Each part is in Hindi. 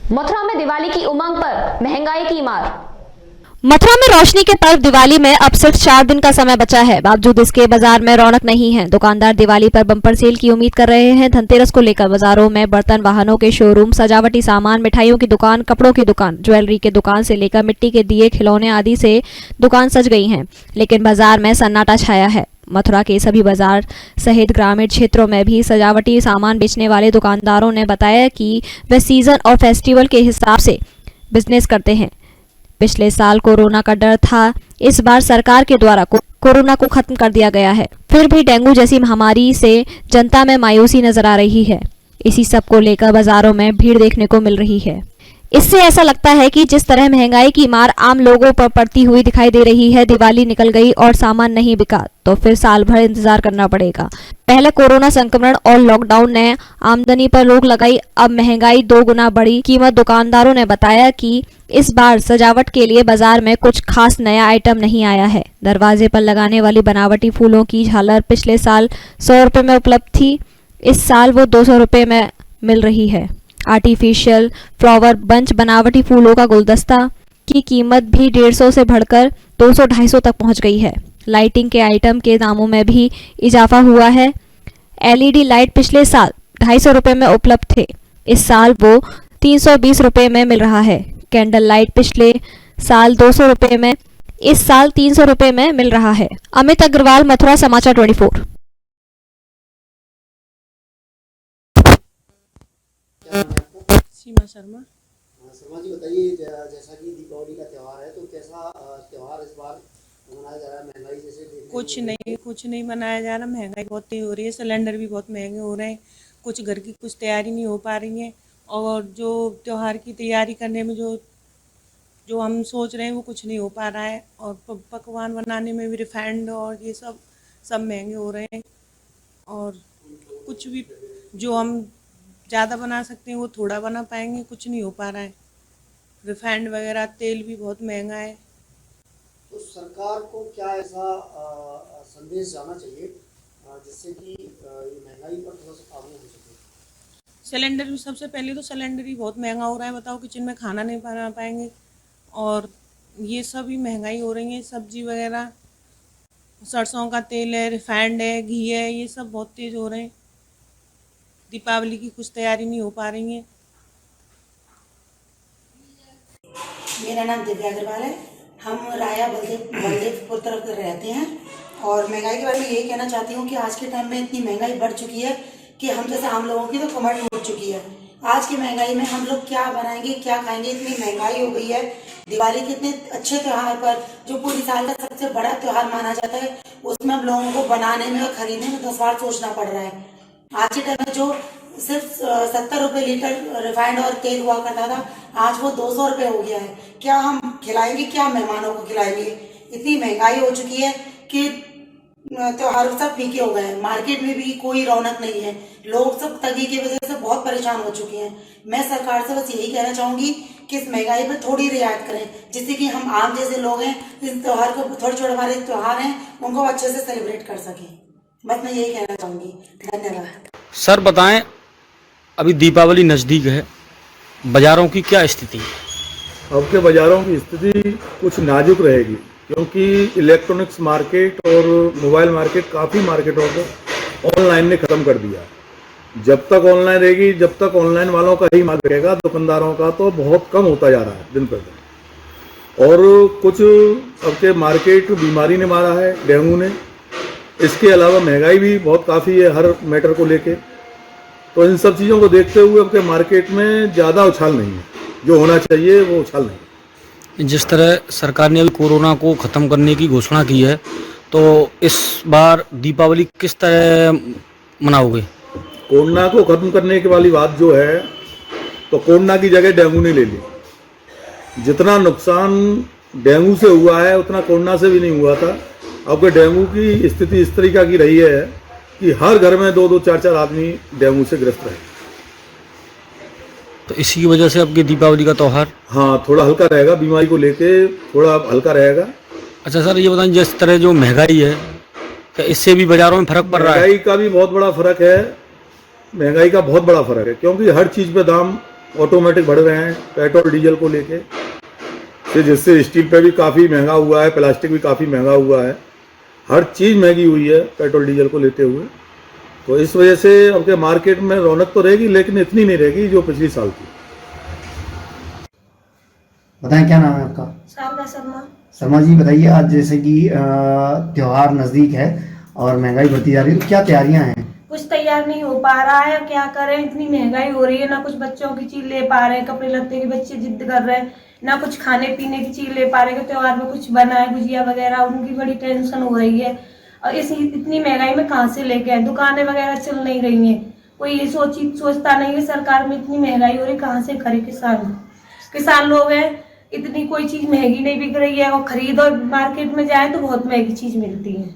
मथुरा में दिवाली की उमंग पर महंगाई की मार। मथुरा में रोशनी के पर्व दिवाली में अब सिर्फ 4 दिन का समय बचा है। बावजूद इसके बाजार में रौनक नहीं है। दुकानदार दिवाली पर बम्पर सेल की उम्मीद कर रहे हैं। धनतेरस को लेकर बाजारों में बर्तन, वाहनों के शोरूम, सजावटी सामान, मिठाइयों की दुकान, कपड़ों की दुकान, ज्वेलरी के दुकान से लेकर मिट्टी के दिए, खिलौने आदि से दुकान सज गई हैं। लेकिन बाजार में सन्नाटा छाया है। मथुरा के सभी बाजार सहित ग्रामीण क्षेत्रों में भी सजावटी सामान बेचने वाले दुकानदारों ने बताया कि वे सीजन और फेस्टिवल के हिसाब से बिजनेस करते हैं। पिछले साल कोरोना का डर था, इस बार सरकार के द्वारा कोरोना को खत्म कर दिया गया है। फिर भी डेंगू जैसी महामारी से जनता में मायूसी नजर आ रही है। इसी सब को लेकर बाजारों में भीड़ देखने को मिल रही है। इससे ऐसा लगता है कि जिस तरह महंगाई की मार आम लोगों पर पड़ती हुई दिखाई दे रही है, दिवाली निकल गई और सामान नहीं बिका तो फिर साल भर इंतजार करना पड़ेगा। पहले कोरोना संक्रमण और लॉकडाउन ने आमदनी पर रोक लगाई, अब महंगाई 2 गुना बढ़ी कीमत। दुकानदारों ने बताया कि इस बार सजावट के लिए बाजार में कुछ खास नया आइटम नहीं आया है। दरवाजे पर लगाने वाली बनावटी फूलों की झालर पिछले साल 100 रुपए में उपलब्ध थी, इस साल वो 200 रुपए में मिल रही है। आर्टिफिशियल फ्लावर बंच, बनावटी फूलों का गुलदस्ता की कीमत भी 150 से बढ़कर 200-250 तक पहुंच गई है। लाइटिंग के आइटम के दामों में भी इजाफा हुआ है। एलईडी लाइट पिछले साल 250 रुपए में उपलब्ध थे, इस साल वो 320 रुपए में मिल रहा है। कैंडल लाइट पिछले साल 200 रुपए में, इस साल 300 रुपए में मिल रहा है। अमित अग्रवाल, मथुरा समाचार 24। सीमा शर्मा। शर्मा जी बताइए, जैसा कि दीपावली का त्यौहार है तो कैसा त्यौहार इस बार मनाया जा रहा है? महंगाई जैसे कुछ नहीं मनाया जा रहा। महंगाई बहुत तेज हो रही है, सिलेंडर भी बहुत महंगे हो रहे हैं, कुछ घर की कुछ तैयारी नहीं हो पा रही है, और जो त्यौहार की तैयारी करने में जो हम सोच रहे हैं वो कुछ नहीं हो पा रहा है, और पकवान बनाने में भी रिफाइंड और ये सब महंगे हो रहे हैं, और कुछ भी जो हम ज़्यादा बना सकते हैं वो थोड़ा बना पाएंगे, कुछ नहीं हो पा रहा है। रिफाइंड वगैरह तेल भी बहुत महंगा है। तो सरकार को क्या ऐसा संदेश जाना चाहिए जिससे कि ये महंगाई पर थोड़ा सा काबू हो सके? सिलेंडर भी, सबसे पहले तो सिलेंडर ही बहुत महंगा हो रहा है। बताओ, किचन में खाना नहीं बना पाएंगे, और ये सब ही महंगाई हो रही है। सब्जी वगैरह, सरसों का तेल है, रिफाइंड है, घी है, ये सब बहुत तेज़ हो रहे हैं। दीपावली की कुछ तैयारी नहीं हो पा रही है। मेरा नाम दिव्या अग्रवाल है। हम राया बलदेवपुर तरफ रहते हैं, और महंगाई के बारे में यही कहना चाहती हूँ कि आज के टाइम में इतनी महंगाई बढ़ चुकी है कि हम जैसे आम लोगों की तो कमर टूट चुकी है। आज की महंगाई में हम लोग क्या बनाएंगे, क्या खाएंगे, इतनी महंगाई हो गई है। दिवाली के इतने अच्छे त्यौहार पर, जो पूरी साल का सबसे बड़ा त्यौहार माना जाता है, उसमें हम लोगों को बनाने में और खरीदने में 10 बार सोचना पड़ रहा है। आज के टाइम में जो सिर्फ 70 रुपए लीटर रिफाइंड और तेल हुआ करता था, आज वो 200 रुपए हो गया है। क्या हम खिलाएंगे, क्या मेहमानों को खिलाएंगे? इतनी महंगाई हो चुकी है कि त्योहार सब फीके हो गए हैं। मार्केट में भी कोई रौनक नहीं है, लोग सब ठगी की वजह से बहुत परेशान हो चुके हैं। मैं सरकार से बस यही कहना चाहूंगी कि इस महंगाई पर थोड़ी रियायत करें, जिससे कि हम आम जैसे लोग हैं इस त्योहार को, थोड़े छोटे हमारे त्योहार हैं, उनको अच्छे से सेलिब्रेट कर सकें। बस मैं यही कहना चाहूंगी। धन्यवाद। सर बताएं, अभी दीपावली नज़दीक है, बाज़ारों की क्या स्थिति है? अब के बाज़ारों की स्थिति कुछ नाजुक रहेगी, क्योंकि इलेक्ट्रॉनिक्स मार्केट और मोबाइल मार्केट, काफ़ी मार्केटों को ऑनलाइन ने ख़त्म कर दिया। जब तक ऑनलाइन रहेगी, जब तक ऑनलाइन वालों का ही मार्केट रहेगा, दुकानदारों का तो बहुत कम होता जा रहा है दिन पर दिन। और कुछ अब के मार्केट बीमारी ने मारा है, डेंगू ने। इसके अलावा महंगाई भी बहुत काफ़ी है हर मैटर को लेके। तो इन सब चीज़ों को देखते हुए अब के मार्केट में ज़्यादा उछाल नहीं है, जो होना चाहिए वो उछाल नहीं। जिस तरह सरकार ने अभी कोरोना को ख़त्म करने की घोषणा की है, तो इस बार दीपावली किस तरह मनाओगे? कोरोना को ख़त्म करने की वाली बात जो है, तो कोरोना की जगह डेंगू ने ले ली। जितना नुकसान डेंगू से हुआ है उतना कोरोना से भी नहीं हुआ था। अब के डेंगू की स्थिति इस तरीका की रही है कि हर घर में 2-2, 4-4 आदमी डेंगू से ग्रस्त रहे। तो इसी की वजह से अब के दीपावली का त्यौहार थोड़ा हल्का रहेगा, बीमारी को लेके थोड़ा हल्का रहेगा। अच्छा सर, ये बताएं, जिस तरह जो महंगाई है, क्या इससे भी बाज़ारों में फ़र्क पड़ रहा है? महंगाई का भी बहुत बड़ा फ़र्क है, महंगाई का बहुत बड़ा फ़र्क है, क्योंकि हर चीज़ पे दाम ऑटोमेटिक बढ़ रहे हैं पेट्रोल डीजल को लेके, जिससे स्टील पे भी काफ़ी महंगा हुआ है, प्लास्टिक भी काफ़ी महंगा हुआ है, हर चीज़ महंगी हुई है पेट्रोल डीजल को लेते हुए। तो इस वजह से अब के मार्केट में रौनक तो रहेगी लेकिन इतनी नहीं रहेगी जो पिछली साल थी। बताएं क्या नाम है आपका? शारदा शर्मा। शर्मा जी बताइए, आज जैसे कि त्योहार नज़दीक है और महंगाई बढ़ती जा रही है, तो क्या तैयारियां हैं? कुछ तैयार नहीं हो पा रहा है, क्या करें, इतनी महंगाई हो रही है, ना कुछ बच्चों की चीज ले पा रहे हैं, कपड़े लत्ते के बच्चे जिद कर रहे हैं, ना कुछ खाने पीने की चीज ले पा रहे हैं, त्योहार में कुछ बनाए गुजिया वगैरह, उनकी बड़ी टेंशन हो रही है। और इस इतनी महंगाई में कहाँ से लेके आए, दुकानें वगैरह चल नहीं रही हैं, कोई ये सोचता नहीं है सरकार में इतनी महंगाई हो रही, कहाँ से करे किसान लोग हैं, इतनी कोई चीज महंगी नहीं बिक रही है, और खरीदो मार्केट में जाए तो बहुत महंगी चीज मिलती है।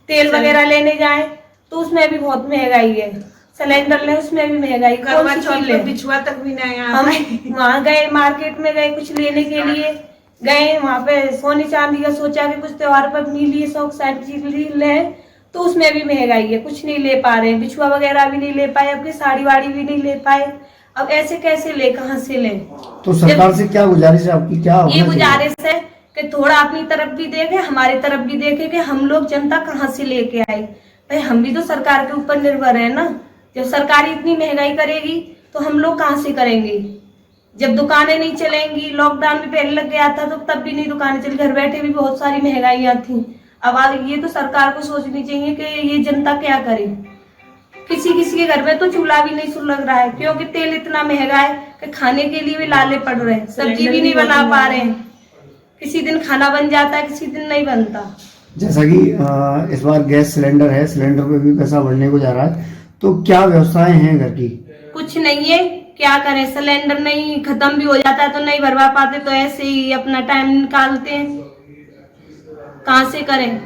तेल वगैरह लेने जाए तो उसमें भी बहुत महंगाई है, सिलेंडर ले उसमें भी महंगाई, बिछुआ तक भी नहीं। हम वहाँ गए, मार्केट में गए कुछ लेने के लिए गए, वहाँ पे सोने चांदी का सोचा कि कुछ त्योहार पर अपनी लिए शौक साइड चीज ले, तो उसमें भी महंगाई है, कुछ नहीं ले पा रहे, बिछुआ वगैरह भी नहीं ले पाए, अपनी साड़ी वाड़ी भी नहीं ले पाए। अब ऐसे कैसे ले, कहाँ से ले? तो सरकार से क्या गुजारिश है आपकी? क्या ये गुजारिश है कि थोड़ा अपनी तरफ भी देखे, हमारी तरफ भी देखे कि हम लोग जनता कहाँ से लेके आए। भाई हम भी तो सरकार के ऊपर निर्भर है ना, जब सरकार इतनी महंगाई करेगी तो हम लोग कहाँ से करेंगे? जब दुकानें नहीं चलेंगी, लॉकडाउन भी पहले लग गया था तो तब भी नहीं दुकानें चली, घर बैठे भी बहुत सारी महंगाइयां थी। अब ये तो सरकार को सोचनी चाहिए कि ये जनता क्या करे। किसी के घर में तो चूल्हा भी नहीं सुलग रहा है, क्योंकि तेल इतना महंगा है कि खाने के लिए भी लाले पड़ रहे हैं, सब्जी भी नहीं बना पा रहे हैं, किसी दिन खाना बन जाता है, किसी दिन नहीं बनता। जैसा कि इस बार गैस सिलेंडर है, सिलेंडर पे भी पैसा बढ़ने को जा रहा है, तो क्या व्यवस्थाएं हैं घर की? कुछ नहीं है, क्या करें, सिलेंडर नहीं, खत्म भी हो जाता है तो नहीं भरवा पाते, तो ऐसे ही अपना टाइम निकालते हैं, कहाँ से करें।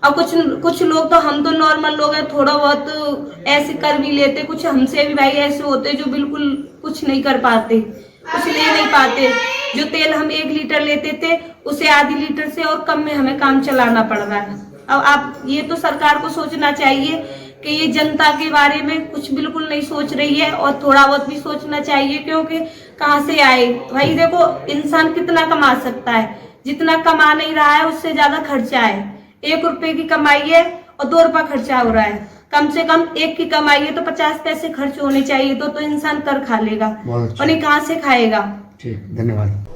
और कुछ लोग तो, हम तो नॉर्मल लोग हैं, थोड़ा बहुत ऐसे कर भी लेते, कुछ हमसे भी भाई ऐसे होते जो बिल्कुल कुछ नहीं कर पाते, कुछ ले नहीं पाते। जो तेल हम 1 लीटर लेते थे उसे आधी लीटर से और कम में हमें काम चलाना पड़ रहा है। अब आप ये तो सरकार को सोचना चाहिए कि ये जनता के बारे में कुछ बिल्कुल नहीं सोच रही है, और थोड़ा बहुत भी सोचना चाहिए, क्योंकि कहाँ से आए भाई। देखो इंसान कितना कमा सकता है, जितना कमा नहीं रहा है उससे ज्यादा खर्चा है। 1 रुपए की कमाई है और 2 रुपया खर्चा हो रहा है, कम से कम 1 की कमाई है तो 50 पैसे खर्च होने चाहिए, तो इंसान कर खा लेगा, और नहीं कहाँ से खाएगा। ठीक, धन्यवाद।